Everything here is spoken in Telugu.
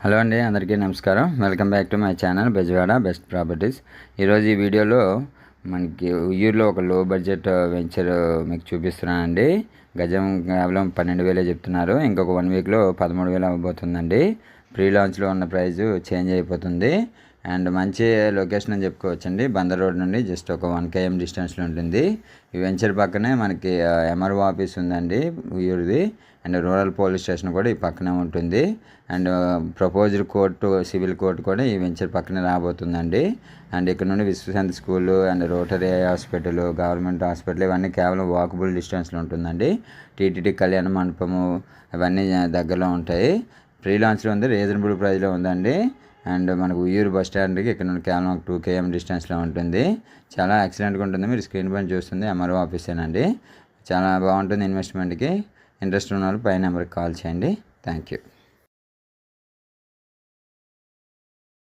హలో అండి, అందరికీ నమస్కారం. Welcome back to my channel Bezawada best properties. ఈరోజు ఈ వీడియోలో మనకి ఉయ్యూరులో ఒక లో బడ్జెట్ వెంచర్ మీకు చూపిస్తున్నానండి. గజం కేవలం 12,000 చెప్తున్నారు. ఇంకొక 1 వీక్లో 13,000 అవ్వబోతుందండి. ప్రీ లాంచ్లో ఉన్న ప్రైస్ చేంజ్ అయిపోతుంది. అండ్ మంచి లొకేషన్ అని చెప్పుకోవచ్చండి. బందర్ రోడ్ నుండి జస్ట్ ఒక 1 km డిస్టెన్స్లో ఉంటుంది. ఈ వెంచర్ పక్కనే మనకి ఎంఆర్ఓ ఆఫీస్ ఉందండి ఉయ్యూరుది. అండ్ రూరల్ పోలీస్ స్టేషన్ కూడా ఈ పక్కనే ఉంటుంది. And proposed court, civil court కూడా ఈ వెంచర్ పక్కనే రాబోతుందండి. అండ్ ఇక్కడ నుండి Vishwashanti school and Rotary hospital, government hospital ఇవన్నీ కేవలం వాకబుల్ డిస్టెన్స్లో ఉంటుందండి. టీటీడీ కళ్యాణ మండపము ఇవన్నీ దగ్గరలో ఉంటాయి. ప్రీ లాంచ్లో ఉంది, రీజనబుల్ ప్రైస్లో ఉందండి. అండ్ మనకు ఉయ్యూరు బస్ స్టాండ్కి ఇక్కడ నుండి కేవలం 2 km డిస్టెన్స్లో ఉంటుంది. చాలా ఎక్సలెంట్గా ఉంటుంది. మీరు స్క్రీన్ పైన చూస్తుంది ఎంఆర్ఓ ఆఫీసేనండి. చాలా బాగుంటుంది ఇన్వెస్ట్మెంట్కి. ఇంట్రెస్ట్ ఉన్న వాళ్ళు పై నెంబర్కి కాల్ చేయండి. Thank you.